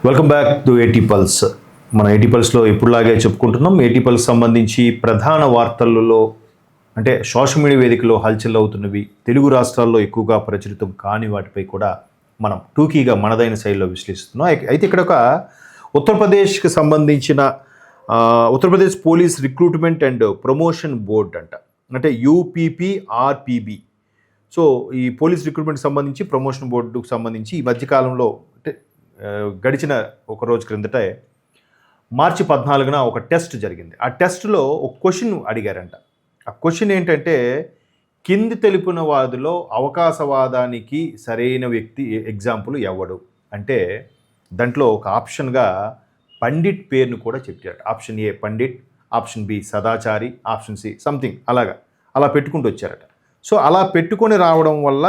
Welcome back to ఏటీ pulse. మన ఏటీ పల్స్లో ఇప్పుడులాగే చెప్పుకుంటున్నాం. ఏటీ పల్స్ సంబంధించి ప్రధాన వార్తలలో అంటే సోషల్ మీడియా వేదికలో హల్చల్ అవుతున్నవి, తెలుగు రాష్ట్రాల్లో ఎక్కువగా ప్రచురితం కాని వాటిపై కూడా మనం టూకీగా మనదైన శైలిలో విశ్లేషిస్తున్నాం. అయితే ఇక్కడ ఒక ఉత్తరప్రదేశ్కి సంబంధించిన Uttar Pradesh police recruitment and promotion board అంటే యూపీపీఆర్పీబీ. సో ఈ పోలీస్ రిక్రూట్మెంట్కి సంబంధించి ప్రమోషన్ బోర్డుకు సంబంధించి ఈ మధ్యకాలంలో అంటే గడిచిన ఒక రోజు క్రిందట మార్చి 14న ఒక టెస్ట్ జరిగింది. ఆ టెస్ట్లో ఒక క్వశ్చన్ అడిగారంట. ఆ క్వశ్చన్ ఏంటంటే, కింది తెలిపిన వారిలో అవకాశవాదానికి సరైన వ్యక్తి ఎగ్జాంపుల్ ఎవడు అంటే, దాంట్లో ఒక ఆప్షన్గా పండిట్ పేరును కూడా చెప్పారు. Option A Pandit, option B Sadachari, option C something అలా పెట్టుకుంటూ వచ్చారట. సో అలా పెట్టుకొని రావడం వల్ల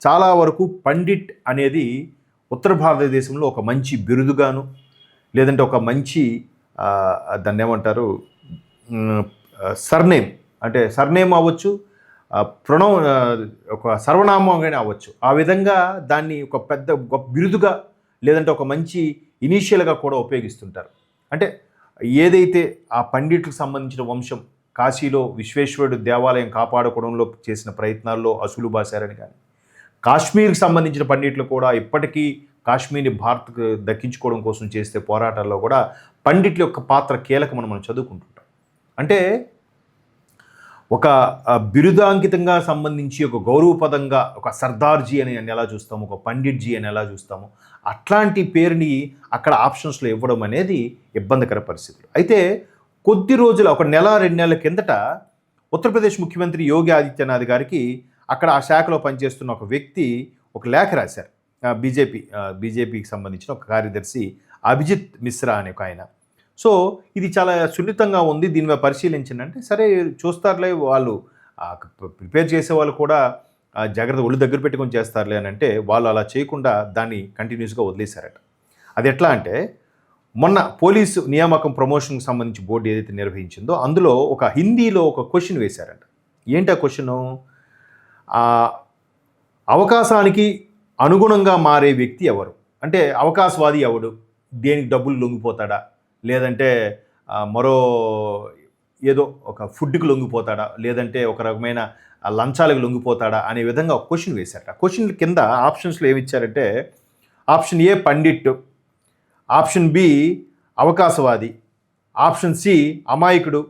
చాలా వరకు పండిట్ అనేది ఉత్తర భారతదేశంలో ఒక మంచి బిరుదుగాను, లేదంటే ఒక మంచి దాన్ని ఏమంటారు సర్నేమ్, అంటే సర్నేమ్ అవ్వచ్చు, ఒక సర్వనామంగానే అవ్వచ్చు. ఆ విధంగా దాన్ని ఒక పెద్ద గొప్ప బిరుదుగా, లేదంటే ఒక మంచి ఇనీషియల్గా కూడా ఉపయోగిస్తుంటారు. అంటే ఏదైతే ఆ పండిట్లకు సంబంధించిన వంశం కాశీలో విశ్వేశ్వరుడు దేవాలయం కాపాడుకోవడంలో చేసిన ప్రయత్నాల్లో అసులు బాసారని కానీ, కాశ్మీర్కి సంబంధించిన పండిట్లు కూడా ఇప్పటికీ కాశ్మీర్ని భారత్కు దక్కించుకోవడం కోసం చేసే పోరాటాల్లో కూడా పండిట్ల యొక్క పాత్ర కీలకమని మనం చదువుకుంటుంటాం. అంటే ఒక బిరుదాంకితంగా సంబంధించి ఒక గౌరవపదంగా ఒక సర్దార్జీ అని ఎలా చూస్తాము, ఒక పండిట్జీ అని ఎలా చూస్తాము, అట్లాంటి పేరుని అక్కడ ఆప్షన్స్లో ఇవ్వడం అనేది ఇబ్బందికర పరిస్థితులు. అయితే కొద్ది రోజులు, ఒక నెల 2 నెలల కిందట ఉత్తరప్రదేశ్ ముఖ్యమంత్రి యోగి ఆదిత్యనాథ్ గారికి అక్కడ ఆ శాఖలో పనిచేస్తున్న ఒక వ్యక్తి ఒక లేఖ రాశారు. బీజేపీకి సంబంధించిన ఒక కార్యదర్శి అభిజిత్ మిశ్రా అనే ఒక ఆయన. సో ఇది చాలా సున్నితంగా ఉంది, దీని మీద పరిశీలించండి అంటే, సరే చూస్తారులే, వాళ్ళు ప్రిపేర్ చేసే వాళ్ళు కూడా జాగ్రత్త ఒళ్ళు దగ్గర పెట్టుకొని చేస్తారులే అని అంటే, వాళ్ళు అలా చేయకుండా దాన్ని కంటిన్యూస్గా వదిలేశారట. అది ఎట్లా అంటే, మొన్న పోలీసు నియామకం ప్రమోషన్కి సంబంధించి బోర్డు ఏదైతే నిర్వహించిందో అందులో ఒక హిందీలో ఒక క్వశ్చన్ వేశారంట. ఏంటి ఆ క్వశ్చను? అవకాశానికి అనుగుణంగా మారే వ్యక్తి ఎవరు అంటే, అవకాశవాది ఎవడు, దేనికి డబ్బులు లొంగిపోతాడా, లేదంటే మరో ఏదో ఒక ఫుడ్కి లొంగిపోతాడా, లేదంటే ఒక రకమైన లంచాలకు లొంగిపోతాడా అనే విధంగా ఒక క్వశ్చన్ వేశారట. క్వశ్చన్ కింద ఆప్షన్స్లో ఏమి ఇచ్చారంటే, option A Pandit, option B అవకాశవాది, ఆప్షన్ సి అమాయకుడు,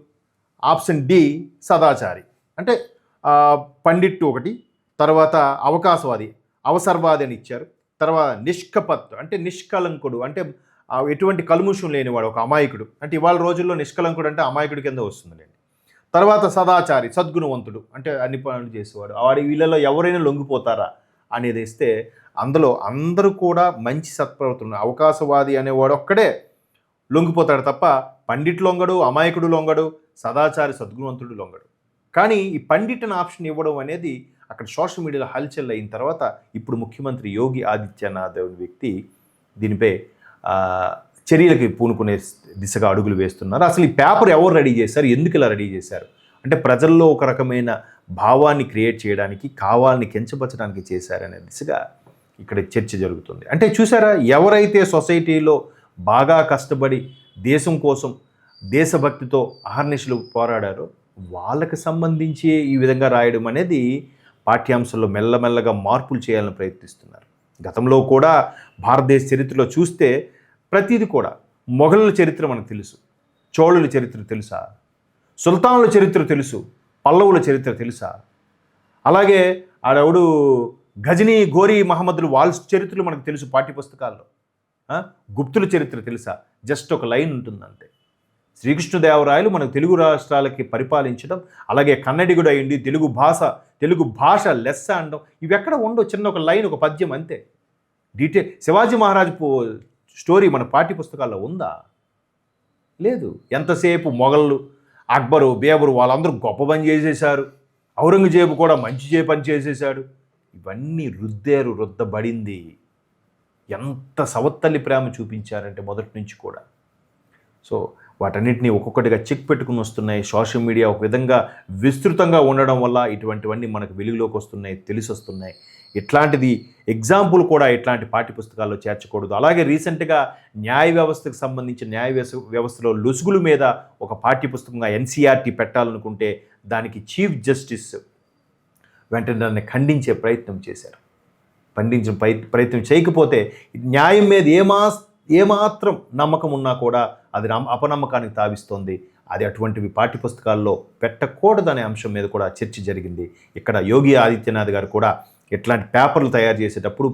ఆప్షన్ డి సదాచారి. అంటే పండిట్ ఒకటి, తర్వాత అవకాశవాది, అవసరవాది అని ఇచ్చారు, తర్వాత నిష్కపత్ అంటే నిష్కలంకుడు, అంటే ఎటువంటి కల్ముషం లేనివాడు, ఒక అమాయకుడు. అంటే ఇవాళ రోజుల్లో నిష్కలంకుడు అంటే అమాయకుడి కింద వస్తుందిలేండి. తర్వాత సదాచారి, సద్గుణవంతుడు, అంటే అన్ని పనులు చేసేవాడు. వాడి వీళ్ళలో ఎవరైనా లొంగిపోతారా అనేది ఇస్తే, అందులో అందరూ కూడా మంచి సత్ప్రవర్తన, అవకాశవాది అనేవాడు ఒక్కడే లొంగిపోతాడు తప్ప పండిట్ లొంగడు, అమాయకుడు లొంగడు, సదాచారి సద్గుణవంతుడు లొంగడు. కానీ ఈ పండిట్ అని ఆప్షన్ ఇవ్వడం అనేది అక్కడ సోషల్ మీడియాలో హల్చల్ అయిన తర్వాత ఇప్పుడు ముఖ్యమంత్రి యోగి ఆదిత్యనాథ్ వ్యక్తి దీనిపై చర్యలకి పూనుకునే దిశగా అడుగులు వేస్తున్నారు. అసలు ఈ పేపర్ ఎవరు రెడీ చేశారు, ఎందుకు ఇలా రెడీ చేశారు అంటే, ప్రజల్లో ఒక రకమైన భావాన్ని క్రియేట్ చేయడానికి, కావాలని కించపరచడానికి చేశారనే దిశగా ఇక్కడ చర్చ జరుగుతుంది. అంటే చూసారా, ఎవరైతే సొసైటీలో బాగా కష్టపడి దేశం కోసం దేశభక్తితో అహర్నిశలు పోరాడారో వాళ్ళకి సంబంధించి ఈ విధంగా రాయడం అనేది పాఠ్యాంశంలో మెల్లమెల్లగా మార్పులు చేయాలని ప్రయత్నిస్తున్నారు. గతంలో కూడా భారతదేశ చరిత్రలో చూస్తే ప్రతిదీ కూడా, మొఘలుల చరిత్ర మనకు తెలుసు, చోళుల చరిత్ర తెలుసా, సుల్తానుల చరిత్ర తెలుసు, పల్లవుల చరిత్ర తెలుసా, అలాగే ఆడవుడు గజనీ గోరీ మహమ్మదులు వాళ్ళ చరిత్రలు మనకు తెలుసు పాఠ్యపుస్తకాల్లో. గుప్తుల చరిత్ర తెలుసా? జస్ట్ ఒక లైన్ ఉంటుందంతే. శ్రీకృష్ణదేవరాయలు మనకు తెలుగు రాష్ట్రాలకి పరిపాలించడం, అలాగే కన్నడిగుడు అయ్యింది, తెలుగు భాష లెస్స అనడం, ఇవి ఎక్కడ ఉండవు, చిన్న ఒక లైన్, ఒక పద్యం అంతే. డీటెయిల్ శివాజీ మహారాజ్ స్టోరీ మన పాఠ్యపుస్తకాల్లో ఉందా? లేదు. ఎంతసేపు మొఘళ్ళు, అక్బరు, బేబరు వాళ్ళందరూ గొప్ప పని చేసేశారు, ఔరంగజేబు కూడా మంచి పని చేసేశాడు, ఇవన్నీ రుద్దబడింది. ఎంత సవత్తల్లి ప్రేమ చూపించారంటే మొదటి నుంచి కూడా. సో వాటన్నిటిని ఒక్కొక్కటిగా చెక్ పెట్టుకుని వస్తున్నాయి. సోషల్ మీడియా ఒక విధంగా విస్తృతంగా ఉండడం వల్ల ఇటువంటివన్నీ మనకు వెలుగులోకి వస్తున్నాయి, తెలిసి వస్తున్నాయి. ఇట్లాంటిది ఎగ్జాంపుల్ కూడా ఇట్లాంటి పాఠ్యపుస్తకాల్లో చేర్చకూడదు. అలాగే రీసెంట్గా న్యాయ వ్యవస్థకు సంబంధించిన వ్యవస్థలో లొసుగుల మీద ఒక పాఠ్యపుస్తకంగా ఎన్సీఆర్టీ పెట్టాలనుకుంటే దానికి చీఫ్ జస్టిస్ వెంటనే దాన్ని ఖండించే ప్రయత్నం చేశారు. ఖండించిన ప్రయత్నం చేయకపోతే న్యాయం మీద ఏమాత్రం నమ్మకం ఉన్నా కూడా అది అపనమ్మకానికి తావిస్తోంది. అది అటువంటివి పాఠ్యపుస్తకాల్లో పెట్టకూడదనే అంశం మీద కూడా చర్చ జరిగింది. ఇక్కడ యోగి ఆదిత్యనాథ్ గారు కూడా ఇట్లాంటి పేపర్లు తయారు చేసేటప్పుడు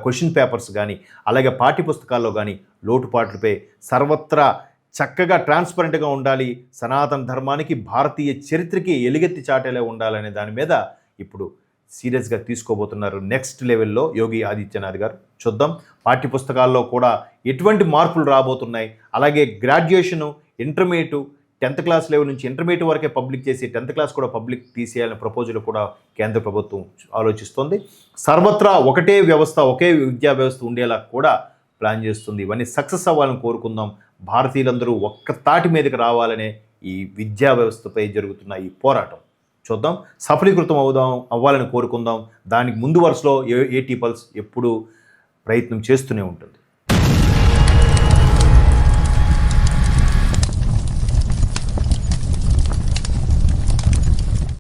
క్వశ్చన్ పేపర్స్ కానీ అలాగే పాఠ్యపుస్తకాల్లో కానీ లోటుపాట్లపై సర్వత్రా చక్కగా ట్రాన్స్పరెంట్గా ఉండాలి, సనాతన ధర్మానికి భారతీయ చరిత్రకి ఎలుగెత్తి చాటేలా ఉండాలనే దాని మీద ఇప్పుడు సీరియస్గా తీసుకోబోతున్నారు నెక్స్ట్ లెవెల్లో యోగి ఆదిత్యనాథ్ గారు. చూద్దాం పాఠ్యపుస్తకాల్లో కూడా ఎటువంటి మార్పులు రాబోతున్నాయి. అలాగే graduation, intermediate, 10th class level నుంచి ఇంటర్మీడియట్ వరకే పబ్లిక్ చేసి 10th క్లాస్ కూడా పబ్లిక్ తీసేయాలనే ప్రపోజల్ కూడా కేంద్ర ప్రభుత్వం ఆలోచిస్తుంది. సర్వత్రా ఒకటే వ్యవస్థ, ఒకే విద్యా వ్యవస్థ ఉండేలా కూడా ప్లాన్ చేస్తుంది. ఇవన్నీ సక్సెస్ అవ్వాలని కోరుకుందాం. భారతీయులందరూ ఒక్క తాటి మీదకి రావాలనే ఈ విద్యా వ్యవస్థపై జరుగుతున్న ఈ పోరాటం చూద్దాం సఫలీకృతం అవ్వాలని కోరుకుందాం. దానికి ముందు వరుసలో ఏటీ పల్స్ ఎప్పుడూ ప్రయత్నం చేస్తూనే ఉంటుంది.